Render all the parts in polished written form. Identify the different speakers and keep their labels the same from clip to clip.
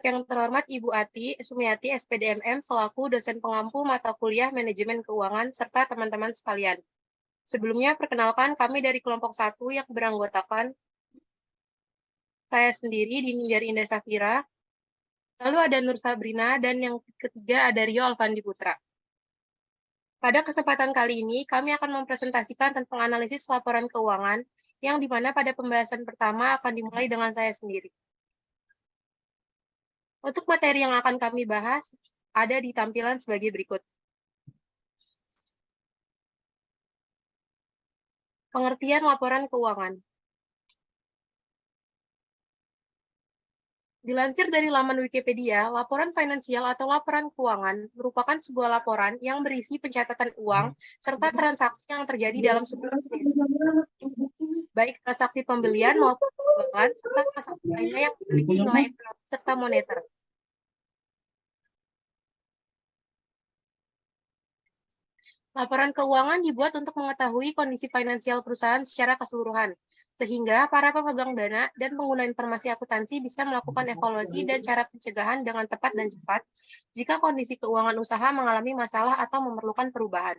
Speaker 1: Yang terhormat Ibu Ati Sumiati, SPDMM, selaku dosen pengampu mata kuliah Manajemen Keuangan, serta teman-teman sekalian. Sebelumnya, perkenalkan kami dari kelompok 1 yang beranggotakan saya sendiri, Dininggar Indah Safira, lalu ada Nur Sabrina, dan yang ketiga ada Rio Alfandi Putra. Pada kesempatan kali ini, kami akan mempresentasikan tentang analisis laporan keuangan, yang dimana pada pembahasan pertama akan dimulai dengan saya sendiri. Untuk materi yang akan kami bahas, ada di tampilan sebagai berikut. Pengertian laporan keuangan. Dilansir dari laman Wikipedia, laporan finansial atau laporan keuangan merupakan sebuah laporan yang berisi pencatatan uang serta transaksi yang terjadi dalam sebuah bisnis, baik transaksi pembelian maupun penjualan, serta transaksi lainnya yang memiliki nilai ekonomi serta moneter. Laporan keuangan dibuat untuk mengetahui kondisi finansial perusahaan secara keseluruhan, sehingga para pemegang dana dan pengguna informasi akuntansi bisa melakukan evaluasi dan cara pencegahan dengan tepat dan cepat jika kondisi keuangan usaha mengalami masalah atau memerlukan perubahan.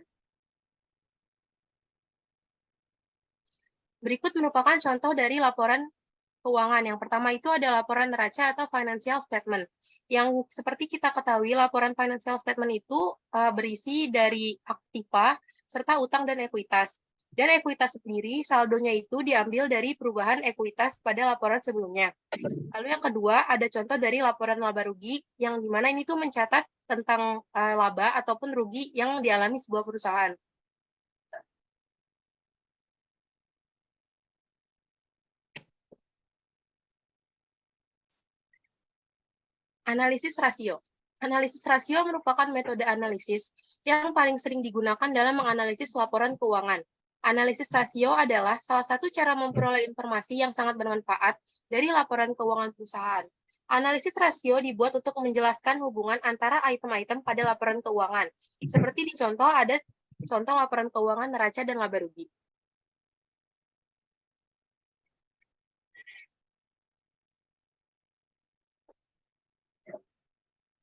Speaker 1: Berikut merupakan contoh dari laporan keuangan. Yang pertama itu ada laporan neraca atau financial statement. Yang seperti kita ketahui, laporan financial statement itu berisi dari aktiva serta utang dan ekuitas. Dan ekuitas sendiri, saldonya itu diambil dari perubahan ekuitas pada laporan sebelumnya. Lalu yang kedua, ada contoh dari laporan laba rugi, yang dimana ini tuh mencatat tentang laba ataupun rugi yang dialami sebuah perusahaan. Analisis rasio. Analisis rasio merupakan metode analisis yang paling sering digunakan dalam menganalisis laporan keuangan. Analisis rasio adalah salah satu cara memperoleh informasi yang sangat bermanfaat dari laporan keuangan perusahaan. Analisis rasio dibuat untuk menjelaskan hubungan antara item-item pada laporan keuangan. Seperti di contoh ada contoh laporan keuangan neraca dan laba rugi.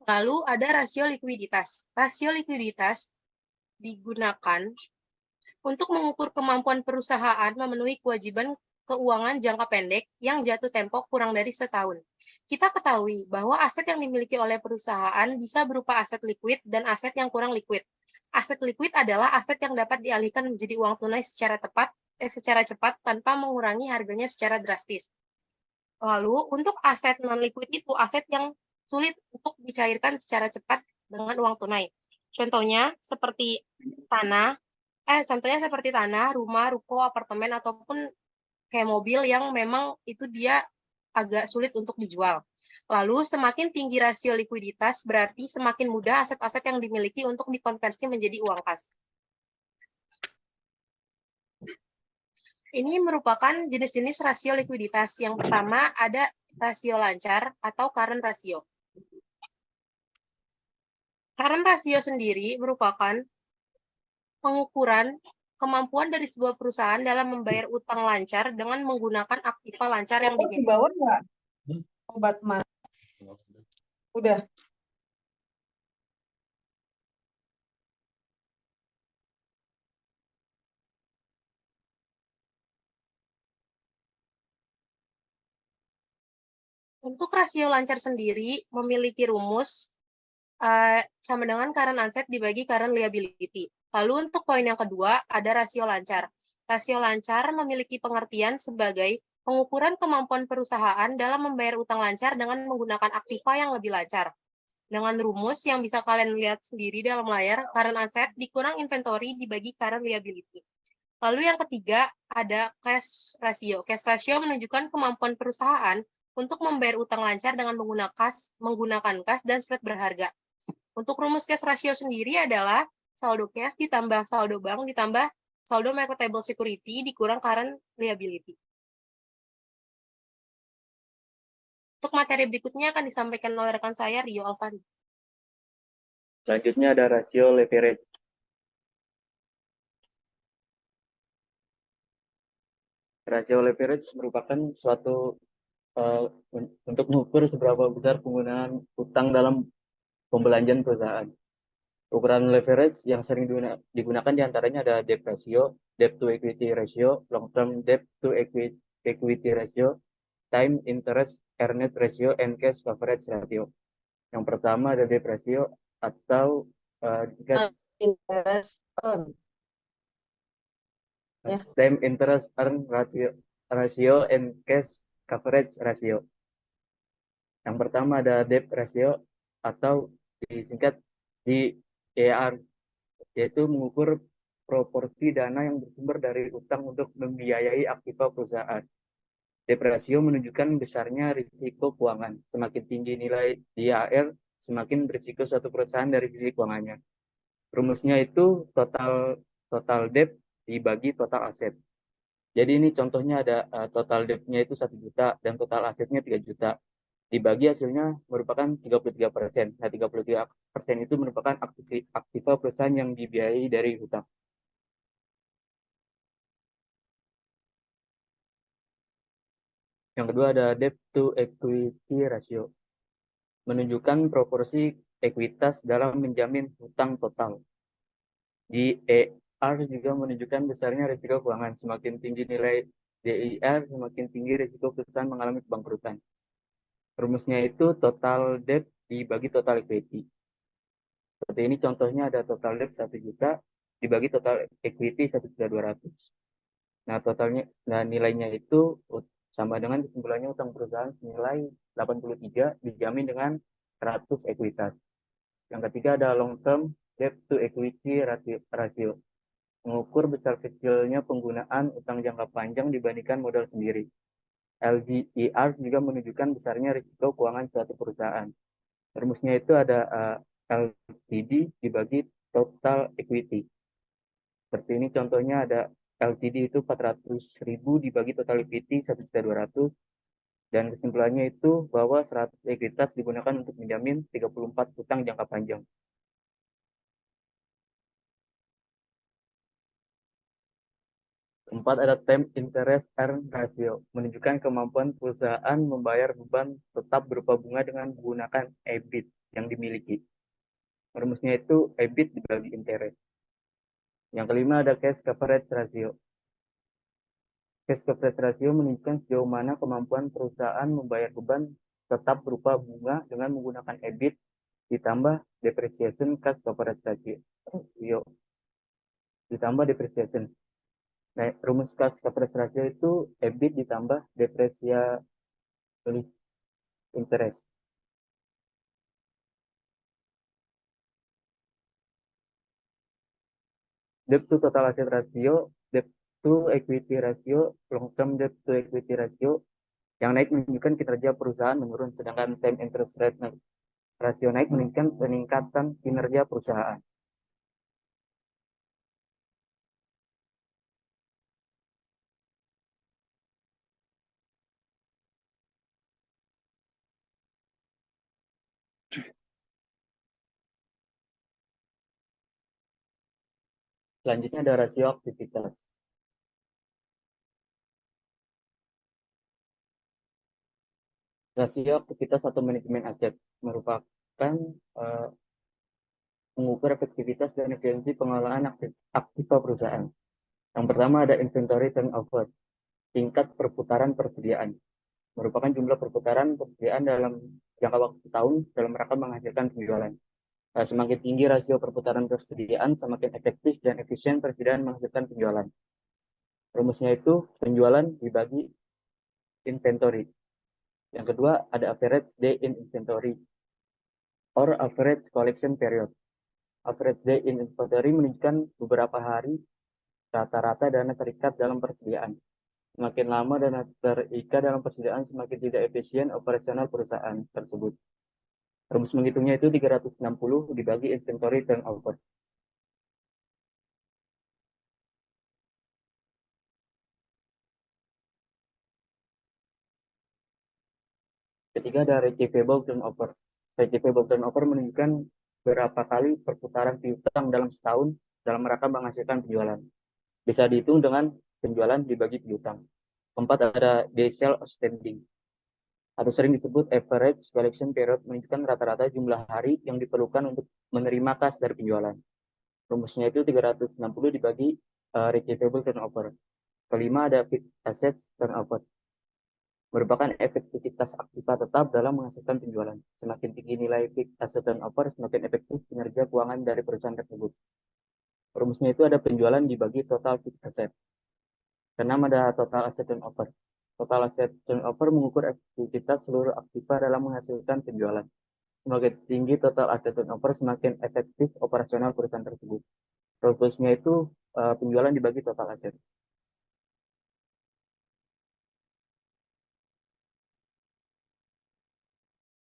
Speaker 1: Lalu ada rasio likuiditas. Rasio likuiditas digunakan untuk mengukur kemampuan perusahaan memenuhi kewajiban keuangan jangka pendek yang jatuh tempo kurang dari setahun. Kita ketahui bahwa aset yang dimiliki oleh perusahaan bisa berupa aset likuid dan aset yang kurang likuid. Aset likuid adalah aset yang dapat dialihkan menjadi uang tunai secara cepat tanpa mengurangi harganya secara drastis. Lalu, untuk aset non-liquid itu aset yang sulit untuk dicairkan secara cepat dengan uang tunai. Contohnya seperti tanah, rumah, ruko, apartemen, ataupun kayak mobil yang memang itu dia agak sulit untuk dijual. Lalu, semakin tinggi rasio likuiditas, berarti semakin mudah aset-aset yang dimiliki untuk dikonversi menjadi uang kas. Ini merupakan jenis-jenis rasio likuiditas. Yang pertama ada rasio lancar atau current ratio. Current ratio sendiri merupakan pengukuran kemampuan dari sebuah perusahaan dalam membayar utang lancar dengan menggunakan aktiva lancar yang dimiliki.
Speaker 2: Dibawa nggak? Obat mah. Udah.
Speaker 1: Untuk rasio lancar sendiri memiliki rumus sama dengan current asset dibagi current liability. Lalu untuk poin yang kedua ada rasio lancar. Rasio lancar memiliki pengertian sebagai pengukuran kemampuan perusahaan dalam membayar utang lancar dengan menggunakan aktiva yang lebih lancar. Dengan rumus yang bisa kalian lihat sendiri dalam layar, current asset dikurang inventory dibagi current liability. Lalu yang ketiga ada cash ratio. Cash ratio menunjukkan kemampuan perusahaan untuk membayar utang lancar dengan menggunakan kas dan spread berharga. Untuk rumus cash ratio sendiri adalah saldo cash ditambah saldo bank ditambah saldo marketable security dikurang current liability. Untuk materi berikutnya akan disampaikan oleh rekan saya, Rio Alfandi.
Speaker 3: Selanjutnya ada rasio leverage. Rasio leverage merupakan suatu untuk mengukur seberapa besar penggunaan utang dalam pembelanjaan perusahaan. Ukuran leverage yang sering digunakan diantaranya ada debt ratio, debt to equity ratio, long term debt to equity ratio, time interest earned ratio, and cash coverage ratio. Yang pertama ada debt ratio atau
Speaker 2: Interest on. Ya.
Speaker 3: time interest earned ratio and cash coverage ratio. Yang pertama ada debt ratio atau disingkat DER, yaitu mengukur proporsi dana yang bersumber dari utang untuk membiayai aktiva perusahaan. Debt ratio menunjukkan besarnya risiko keuangan. Semakin tinggi nilai DER, semakin berisiko suatu perusahaan dari sisi keuangannya. Rumusnya itu total debt dibagi total aset. Jadi ini contohnya ada total debt-nya itu 1 juta dan total asetnya 3 juta. Dibagi hasilnya merupakan 33%. Nah, 33% itu merupakan aktiva perusahaan yang dibiayai dari hutang. Yang kedua ada debt to equity ratio. Menunjukkan proporsi ekuitas dalam menjamin hutang total. DER juga menunjukkan besarnya risiko keuangan. Semakin tinggi nilai DER, semakin tinggi risiko perusahaan mengalami kebangkrutan. Rumusnya itu total debt dibagi total equity. Seperti ini contohnya ada total debt 1 juta dibagi total equity 1.200.000. Nah, nilainya itu sama dengan kesimpulannya utang perusahaan senilai 83 dijamin dengan 100 ekuitas. Yang ketiga ada long term debt to equity ratio. Mengukur besar kecilnya penggunaan utang jangka panjang dibandingkan modal sendiri. LDER juga menunjukkan besarnya risiko keuangan suatu perusahaan. Rumusnya itu ada LTD dibagi total equity. Seperti ini contohnya ada LTD itu 400.000 dibagi total equity 1.200.000, dan kesimpulannya itu bahwa 100 ekuitas digunakan untuk menjamin 34 hutang jangka panjang. Keempat ada time interest earned ratio, menunjukkan kemampuan perusahaan membayar beban tetap berupa bunga dengan menggunakan EBIT yang dimiliki. Rumusnya itu EBIT dibagi interest. Yang kelima ada cash coverage ratio. Cash coverage ratio menunjukkan sejauh mana kemampuan perusahaan membayar beban tetap berupa bunga dengan menggunakan EBIT ditambah depreciation cash coverage ratio ditambah depreciation. Nah, rumus cash coverage ratio itu EBIT ditambah depresiasi interest. Debt to total asset ratio, debt to equity ratio, long term debt to equity ratio. Yang naik menunjukkan kinerja perusahaan menurun, sedangkan time interest rate rasio naik menunjukkan peningkatan kinerja perusahaan. Selanjutnya ada rasio aktivitas. Rasio aktivitas atau manajemen aset merupakan mengukur efektivitas dan efisiensi pengelolaan aktiva perusahaan. Yang pertama ada inventory turnover, tingkat perputaran persediaan. Merupakan jumlah perputaran persediaan dalam jangka waktu tahun dalam rangka menghasilkan penjualan. Semakin tinggi rasio perputaran persediaan, semakin efektif dan efisien persediaan menghasilkan penjualan. Rumusnya itu penjualan dibagi inventory. Yang kedua ada average day in inventory or average collection period. Average day in inventory menunjukkan beberapa hari rata-rata dana terikat dalam persediaan. Semakin lama dana terikat dalam persediaan, semakin tidak efisien operasional perusahaan tersebut. Rumus menghitungnya itu 360 dibagi inventory turnover. Ketiga ada receivable turnover. Receivable turnover menunjukkan berapa kali perputaran piutang dalam setahun dalam rangka menghasilkan penjualan. Bisa dihitung dengan penjualan dibagi piutang. Keempat ada day sale outstanding. atau sering disebut average collection period, menunjukkan rata-rata jumlah hari yang diperlukan untuk menerima kas dari penjualan. Rumusnya itu 360 dibagi receivable turnover. Kelima ada fixed assets turnover, merupakan efektivitas aktiva tetap dalam menghasilkan penjualan. Semakin tinggi nilai fixed asset turnover, semakin efektif kinerja keuangan dari perusahaan tersebut. Rumusnya itu ada penjualan dibagi total fixed asset. Keenam ada total asset turnover. Total asset turnover mengukur efektivitas seluruh aktiva dalam menghasilkan penjualan. Semakin tinggi total asset turnover, semakin efektif operasional perusahaan tersebut. Rumusnya itu penjualan dibagi total aset.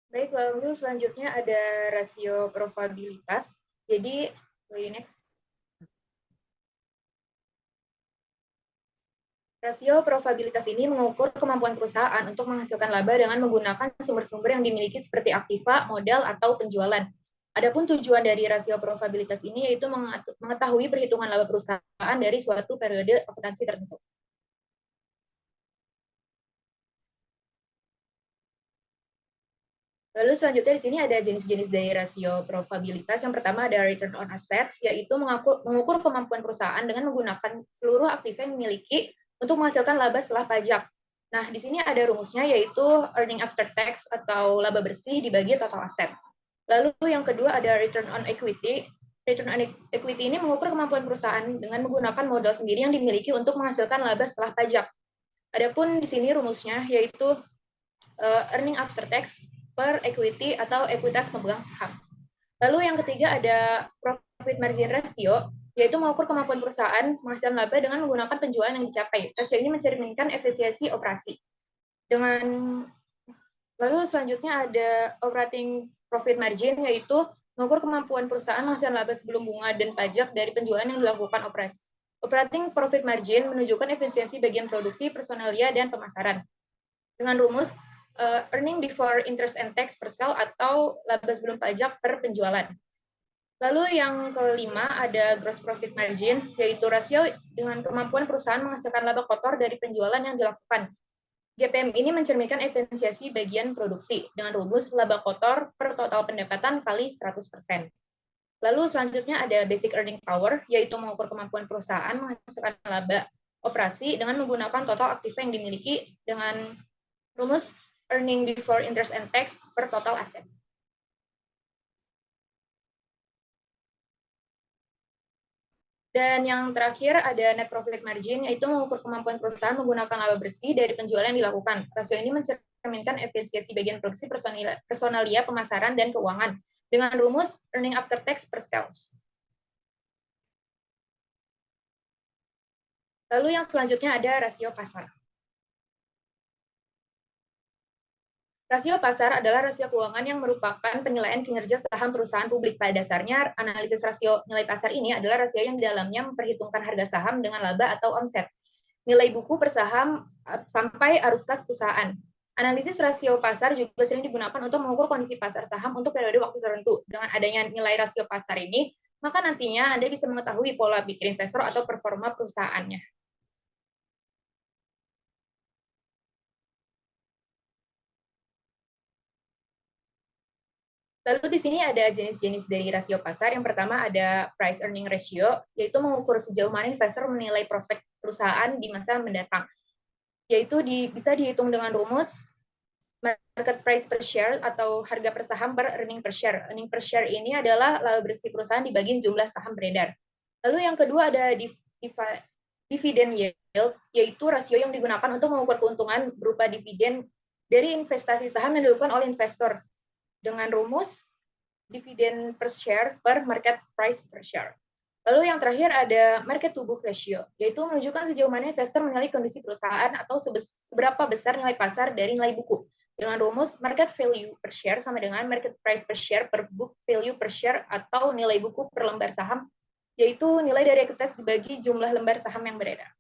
Speaker 4: Baik, lalu selanjutnya ada rasio probabilitas. Jadi, next. Rasio probabilitas ini mengukur kemampuan perusahaan untuk menghasilkan laba dengan menggunakan sumber-sumber yang dimiliki seperti aktiva, modal, atau penjualan. Adapun tujuan dari rasio probabilitas ini yaitu mengetahui perhitungan laba perusahaan dari suatu periode akuntansi tertentu. Lalu selanjutnya di sini ada jenis-jenis dari rasio probabilitas. Yang pertama ada return on assets, yaitu mengukur kemampuan perusahaan dengan menggunakan seluruh aktiva yang dimiliki untuk menghasilkan laba setelah pajak. Nah, di sini ada rumusnya yaitu earning after tax atau laba bersih dibagi total aset. Lalu yang kedua ada return on equity. Return on equity ini mengukur kemampuan perusahaan dengan menggunakan modal sendiri yang dimiliki untuk menghasilkan laba setelah pajak. Adapun di sini rumusnya yaitu earning after tax per equity atau ekuitas pemegang saham. Lalu yang ketiga ada profit margin ratio, yaitu mengukur kemampuan perusahaan menghasilkan laba dengan menggunakan penjualan yang dicapai. Rasio ini mencerminkan efisiensi operasi. Lalu selanjutnya ada operating profit margin, yaitu mengukur kemampuan perusahaan menghasilkan laba sebelum bunga dan pajak dari penjualan yang dilakukan operasi. Operating profit margin menunjukkan efisiensi bagian produksi, personalia, dan pemasaran. Dengan rumus earning before interest and tax per sale atau laba sebelum pajak per penjualan. Lalu yang kelima ada gross profit margin, yaitu rasio dengan kemampuan perusahaan menghasilkan laba kotor dari penjualan yang dilakukan. GPM ini mencerminkan efisiensi bagian produksi dengan rumus laba kotor per total pendapatan kali 100%. Lalu selanjutnya ada basic earning power, yaitu mengukur kemampuan perusahaan menghasilkan laba operasi dengan menggunakan total aktiva yang dimiliki dengan rumus earning before interest and tax per total aset. Dan yang terakhir ada net profit margin, yaitu mengukur kemampuan perusahaan menggunakan laba bersih dari penjualan yang dilakukan. Rasio ini mencerminkan efisiensi bagian produksi, personalia, pemasaran, dan keuangan dengan rumus earning after tax per sales. Lalu yang selanjutnya ada rasio pasar. Rasio pasar adalah rasio keuangan yang merupakan penilaian kinerja saham perusahaan publik. Pada dasarnya, analisis rasio nilai pasar ini adalah rasio yang di dalamnya memperhitungkan harga saham dengan laba atau omset, nilai buku per saham, sampai arus kas perusahaan. Analisis rasio pasar juga sering digunakan untuk mengukur kondisi pasar saham untuk periode waktu tertentu. Dengan adanya nilai rasio pasar ini, maka nantinya Anda bisa mengetahui pola pikir investor atau performa perusahaannya. Lalu di sini ada jenis-jenis dari rasio pasar. Yang pertama ada price earning ratio, yaitu mengukur sejauh mana investor menilai prospek perusahaan di masa mendatang. Yaitu bisa dihitung dengan rumus market price per share atau harga per saham per earning per share. Earning per share ini adalah laba bersih perusahaan dibagi jumlah saham beredar. Lalu yang kedua ada dividend yield, yaitu rasio yang digunakan untuk mengukur keuntungan berupa dividen dari investasi saham yang dilakukan oleh investor dengan rumus dividen per share per market price per share. Lalu yang terakhir ada market to book ratio, yaitu menunjukkan sejauh mana investor menilai kondisi perusahaan atau seberapa besar nilai pasar dari nilai buku. Dengan rumus market value per share sama dengan market price per share per book value per share atau nilai buku per lembar saham, yaitu nilai dari ekuitas dibagi jumlah lembar saham yang beredar.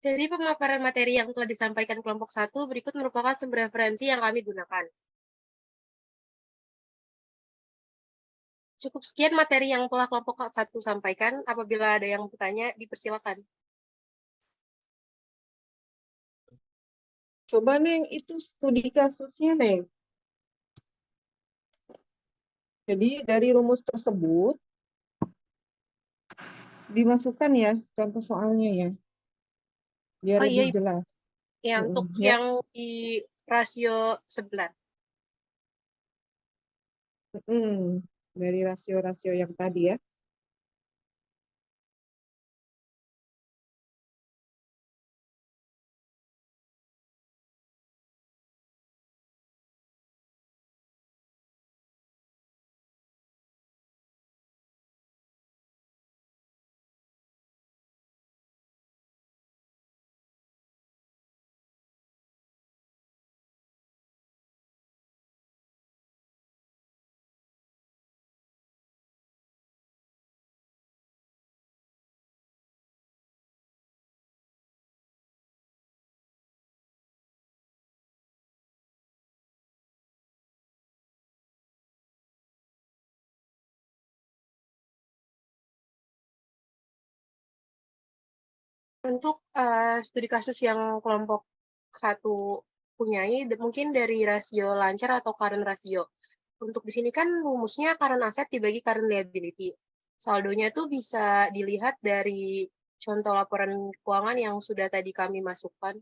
Speaker 1: Dari pemaparan materi yang telah disampaikan kelompok 1, berikut merupakan sumber referensi yang kami gunakan. Cukup sekian materi yang telah kelompok 1 sampaikan. Apabila ada yang bertanya, dipersilakan.
Speaker 2: Coba Neng, itu studi kasusnya Neng. Jadi dari rumus tersebut dimasukkan ya contoh soalnya ya, biar
Speaker 1: Oh iya,
Speaker 2: lebih
Speaker 1: Ibu.
Speaker 2: jelas.
Speaker 1: Ya, untuk
Speaker 2: Ya.
Speaker 1: yang di rasio 9.
Speaker 2: Dari rasio-rasio yang tadi ya.
Speaker 1: Untuk studi kasus yang kelompok 1 punyai, mungkin dari rasio lancar atau current ratio. Untuk di sini kan rumusnya current asset dibagi current liability. Saldonya itu bisa dilihat dari contoh laporan keuangan yang sudah tadi kami masukkan.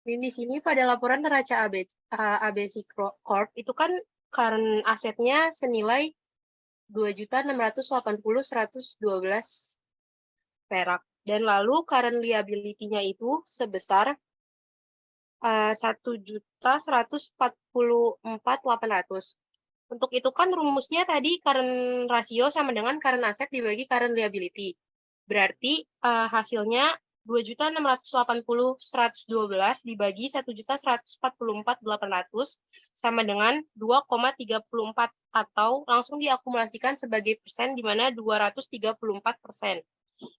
Speaker 1: Ini di sini pada laporan neraca ABC Corp itu kan current asetnya senilai 2.680.112 perak. Dan lalu current liability-nya itu sebesar 1.144.800. Untuk itu kan rumusnya tadi current ratio sama dengan current asset dibagi current liability. Berarti hasilnya 2.680.112 dibagi 1.144.800 sama dengan 2,34 atau langsung diakumulasikan sebagai persen di mana 234%.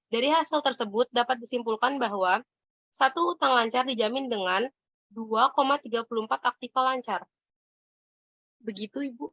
Speaker 1: Dari hasil tersebut dapat disimpulkan bahwa satu utang lancar dijamin dengan 2,34 aktiva lancar. Begitu, Ibu.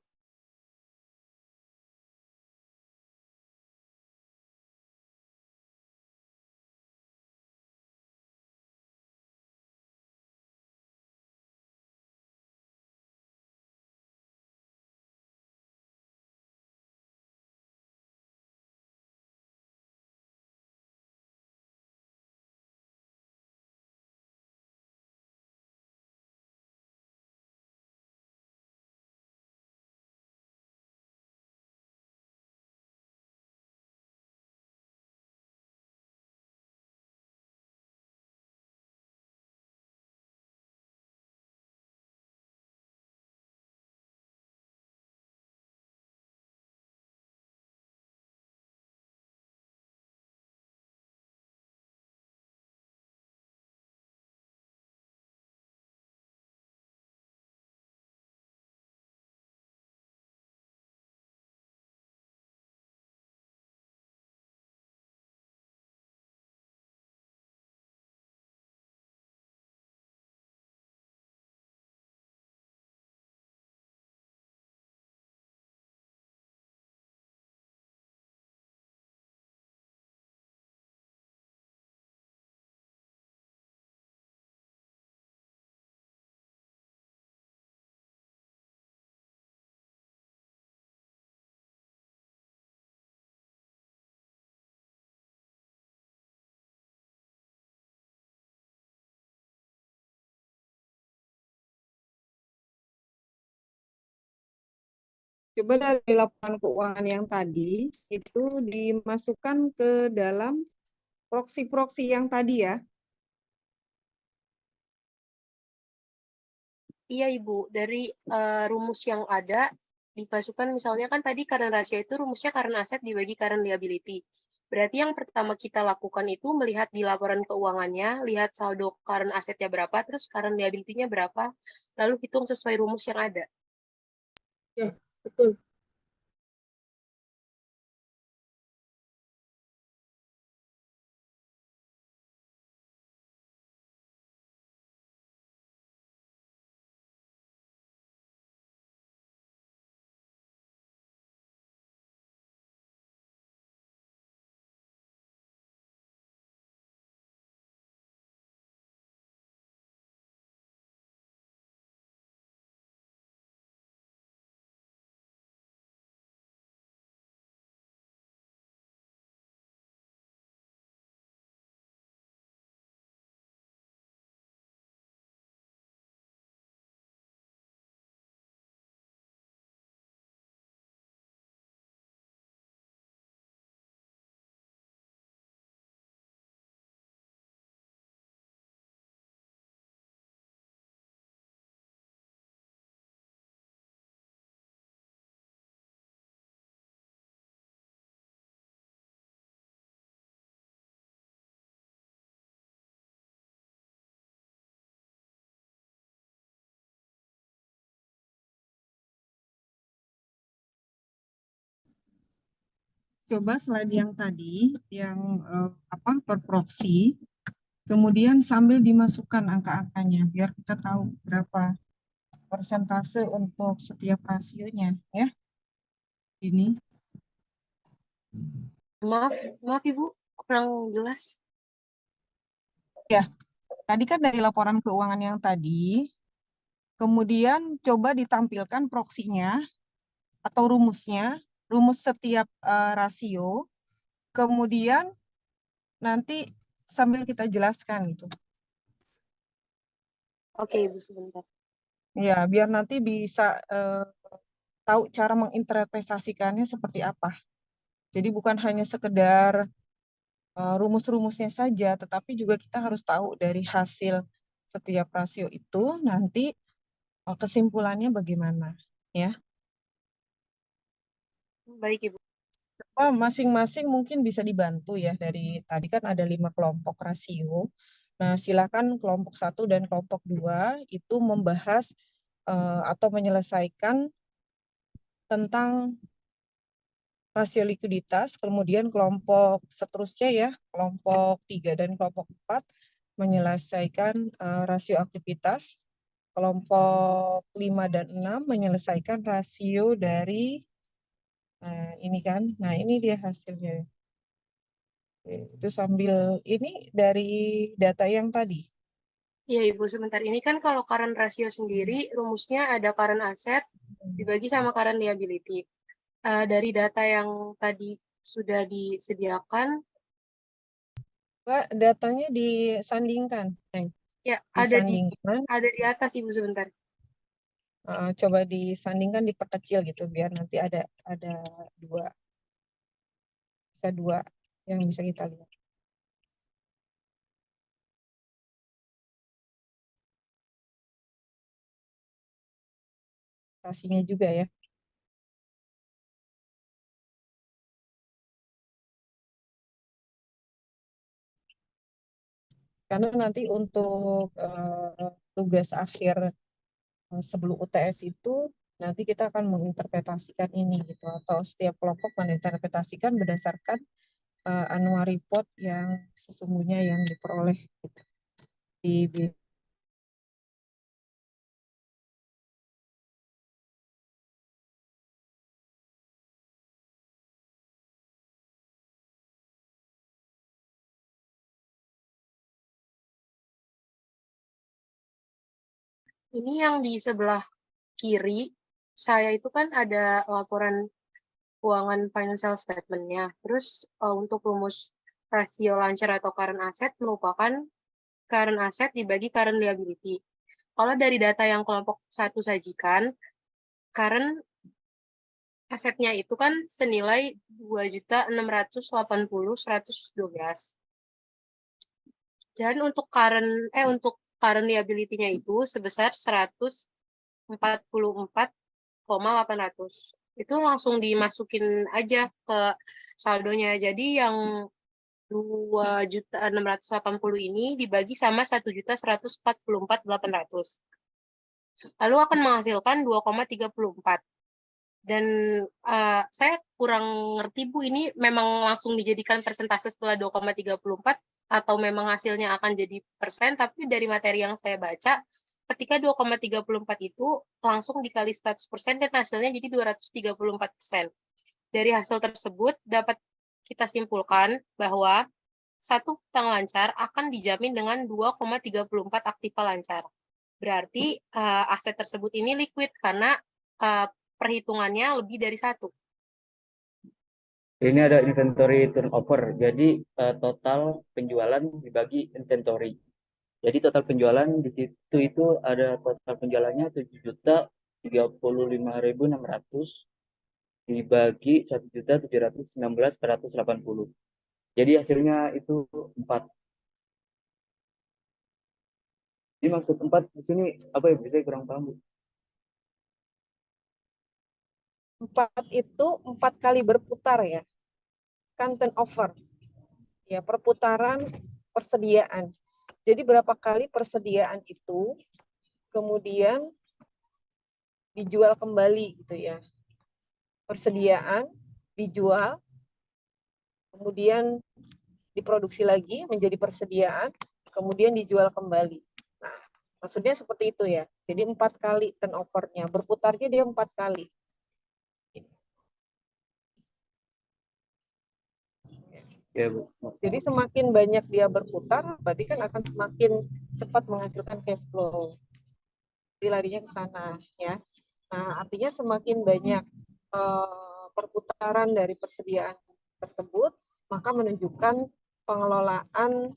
Speaker 2: Coba dari laporan keuangan yang tadi, itu dimasukkan ke dalam proksi-proksi yang tadi ya.
Speaker 1: Iya, Ibu. Dari rumus yang ada, dimasukkan misalnya kan tadi current ratio itu rumusnya current asset dibagi current liability. Berarti yang pertama kita lakukan itu melihat di laporan keuangannya, lihat saldo current assetnya berapa, terus current liability-nya berapa, lalu hitung sesuai rumus yang ada.
Speaker 2: Ya, betul. coba slide yang tadi, yang per proksi, kemudian sambil dimasukkan angka-angkanya, biar kita tahu berapa persentase untuk setiap rasionya, ya. Ini.
Speaker 1: Maaf Ibu, kurang jelas.
Speaker 2: Ya, tadi kan dari laporan keuangan yang tadi, kemudian coba ditampilkan proksinya atau rumusnya, rumus setiap rasio, kemudian nanti sambil kita jelaskan gitu.
Speaker 1: Oke Ibu, sebentar.
Speaker 2: Ya, biar nanti bisa tahu cara menginterpretasikannya seperti apa. Jadi bukan hanya sekedar rumus-rumusnya saja, tetapi juga kita harus tahu dari hasil setiap rasio itu nanti kesimpulannya bagaimana, ya.
Speaker 1: Baik Ibu.
Speaker 2: Masing-masing mungkin bisa dibantu ya, dari tadi kan ada 5 kelompok rasio. Nah, silakan kelompok 1 dan kelompok 2 itu membahas atau menyelesaikan tentang rasio likuiditas, kemudian kelompok seterusnya ya, kelompok 3 dan kelompok 4 menyelesaikan rasio aktivitas, kelompok 5 dan 6 menyelesaikan rasio dari ini kan. Nah, ini dia hasilnya. Itu sambil ini dari data yang tadi.
Speaker 1: Iya Ibu, sebentar. Ini kan kalau current ratio sendiri, rumusnya ada current asset dibagi sama current liability. Dari data yang tadi sudah disediakan,
Speaker 2: Mbak, datanya disandingkan, Neng.
Speaker 1: ya
Speaker 2: Disandingkan.
Speaker 1: ada di atas Ibu, sebentar.
Speaker 2: Coba disandingkan, diperkecil gitu, biar nanti ada dua, bisa dua yang bisa kita lihat. Pastinya juga ya. Karena nanti untuk tugas akhir sebelum UTS itu nanti kita akan menginterpretasikan ini gitu, atau setiap kelompok menginterpretasikan berdasarkan annual report yang sesungguhnya yang diperoleh gitu.
Speaker 1: Ini yang di sebelah kiri, saya itu kan ada laporan keuangan financial statement-nya. Terus untuk rumus rasio lancar atau current asset merupakan current asset dibagi current liability. Kalau dari data yang kelompok 1 sajikan, current asetnya itu kan senilai 2.680.112. Dan untuk current liability-nya itu sebesar 144,800. Itu langsung dimasukin aja ke saldonya. Jadi yang 2.680 ini dibagi sama 1.144.800. Lalu akan menghasilkan 2,34. Dan saya kurang ngerti Bu, ini memang langsung dijadikan persentase setelah 2,34 atau memang hasilnya akan jadi persen, tapi dari materi yang saya baca, ketika 2,34 itu langsung dikali 100% dan hasilnya jadi 234%. Dari hasil tersebut dapat kita simpulkan bahwa satu hutang lancar akan dijamin dengan 2,34 aktiva lancar. Berarti aset tersebut ini liquid karena perhitungannya lebih dari 1.
Speaker 3: Ini ada inventory turnover. Jadi total penjualan dibagi inventory. Jadi total penjualan di situ itu ada total penjualannya 7.035.600 dibagi 1.719.480. Jadi hasilnya itu 4. Ini maksud 4 di sini apa ya? Saya kurang paham, Bu.
Speaker 2: 4 itu 4 kali berputar ya. Kan turnover. Ya, perputaran persediaan. Jadi berapa kali persediaan itu kemudian dijual kembali gitu ya. Persediaan dijual, kemudian diproduksi lagi menjadi persediaan, kemudian dijual kembali. Nah, maksudnya seperti itu ya. Jadi 4 kali turnover-nya, berputarnya dia 4 kali.
Speaker 3: Ya, Bu.
Speaker 2: Jadi semakin banyak dia berputar, berarti kan akan semakin cepat menghasilkan cash flow. Jadi larinya ke sana ya. Nah, artinya semakin banyak perputaran dari persediaan tersebut, maka menunjukkan pengelolaan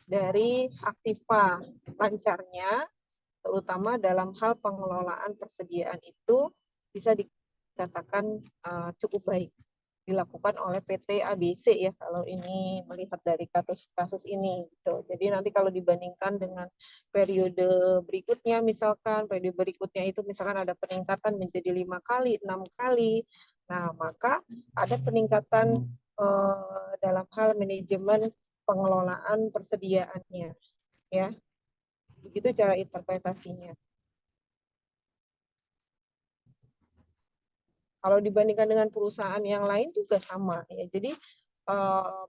Speaker 2: dari aktiva lancarnya, terutama dalam hal pengelolaan persediaan itu bisa dikatakan cukup baik dilakukan oleh PT ABC ya, kalau ini melihat dari kasus ini gitu. Jadi nanti kalau dibandingkan dengan periode berikutnya, misalkan periode berikutnya itu misalkan ada peningkatan menjadi 5 kali, 6 kali, nah maka ada peningkatan dalam hal manajemen pengelolaan persediaannya ya. Begitu cara interpretasinya. Kalau dibandingkan dengan perusahaan yang lain juga sama ya. Jadi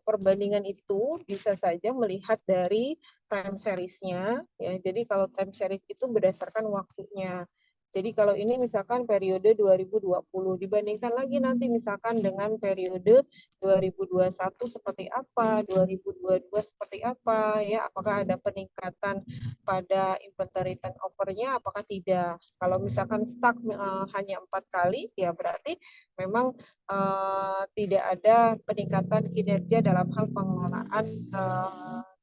Speaker 2: perbandingan itu bisa saja melihat dari time series-nya ya. Jadi kalau time series itu berdasarkan waktunya. Jadi kalau ini misalkan periode 2020 dibandingkan lagi nanti misalkan dengan periode 2021 seperti apa, 2022 seperti apa ya, apakah ada peningkatan pada inventory turnover-nya apakah tidak. Kalau misalkan stuck hanya 4 kali ya berarti memang tidak ada peningkatan kinerja dalam hal pengelolaan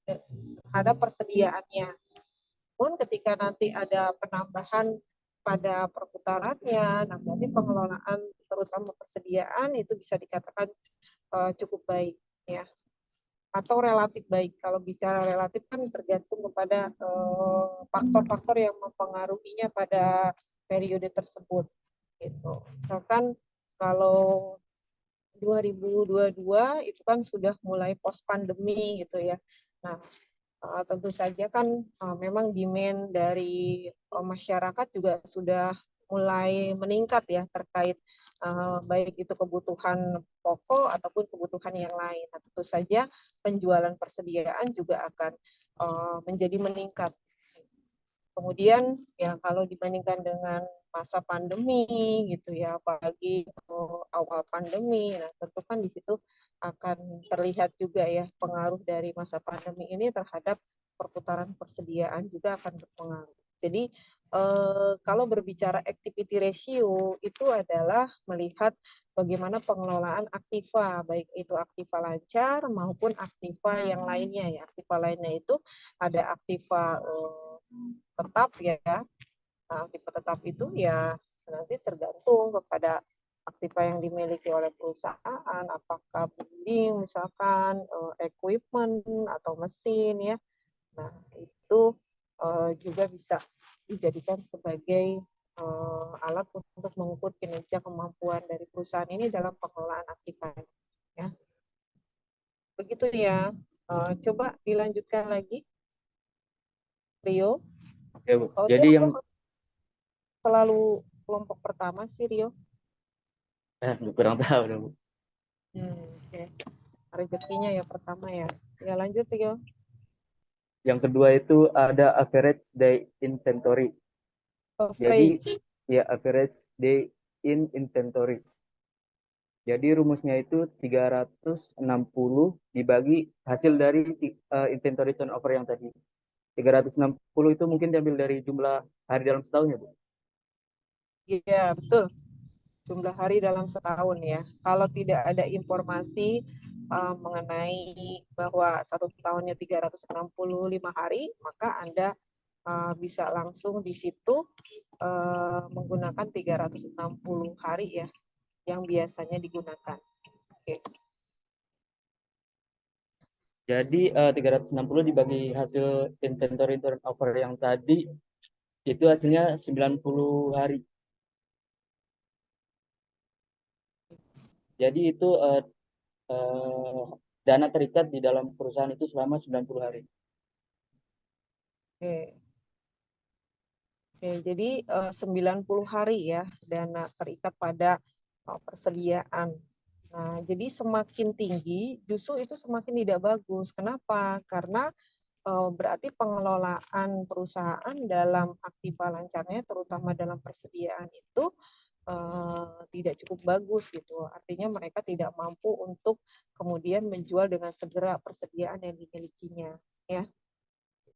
Speaker 2: terhadap persediaannya. Pun ketika nanti ada penambahan pada perputarannya, nah berarti pengelolaan terutama persediaan itu bisa dikatakan cukup baik ya, atau relatif baik. Kalau bicara relatif kan tergantung kepada faktor-faktor yang mempengaruhinya pada periode tersebut gitu. Misalkan kalau 2022 itu kan sudah mulai post pandemi gitu ya. Nah, tentu saja kan memang demand dari masyarakat juga sudah mulai meningkat ya terkait baik itu kebutuhan pokok ataupun kebutuhan yang lain. Nah, tentu saja penjualan persediaan juga akan menjadi meningkat. Kemudian ya kalau dibandingkan dengan masa pandemi gitu ya, apalagi awal pandemi, nah tentu kan di situ akan terlihat juga ya pengaruh dari masa pandemi ini terhadap perputaran persediaan juga akan berpengaruh. Jadi kalau berbicara activity ratio itu adalah melihat bagaimana pengelolaan aktiva, baik itu aktiva lancar maupun aktiva yang lainnya ya. Aktiva lainnya itu ada aktiva tetap ya. Nah, aktiva tetap itu ya nanti tergantung kepada aktiva yang dimiliki oleh perusahaan, apakah building misalkan, equipment atau mesin ya. Nah, itu juga bisa dijadikan sebagai alat untuk mengukur kinerja kemampuan dari perusahaan ini dalam pengelolaan aktiva ya. Begitu ya. Coba dilanjutkan lagi, Rio.
Speaker 3: Ya, Bu. Jadi yang
Speaker 2: selalu kelompok pertama sih, Rio.
Speaker 3: kurang tahu dong, Bu.
Speaker 2: Okay. Rezekinya ya pertama ya. Ya lanjut, Rio.
Speaker 3: Yang kedua itu ada average day inventory. Jadi ya average day in inventory. Jadi rumusnya itu 360 dibagi hasil dari inventory turnover yang tadi. 360 itu mungkin diambil dari jumlah hari dalam setahun ya, Bu?
Speaker 2: Iya, betul. Jumlah hari dalam setahun ya. Kalau tidak ada informasi mengenai bahwa satu tahunnya 365 hari, maka Anda bisa langsung di situ menggunakan 360 hari ya, yang biasanya digunakan. Oke.
Speaker 3: Jadi 360 dibagi hasil inventory turnover yang tadi itu hasilnya 90 hari. Jadi itu dana terikat di dalam perusahaan itu selama 90 hari.
Speaker 2: Oke, jadi 90 hari ya dana terikat pada persediaan. Nah, jadi semakin tinggi justru itu semakin tidak bagus. Kenapa? Karena berarti pengelolaan perusahaan dalam aktiva lancarnya, terutama dalam persediaan itu tidak cukup bagus gitu. Artinya mereka tidak mampu untuk kemudian menjual dengan segera persediaan yang dimilikinya, ya.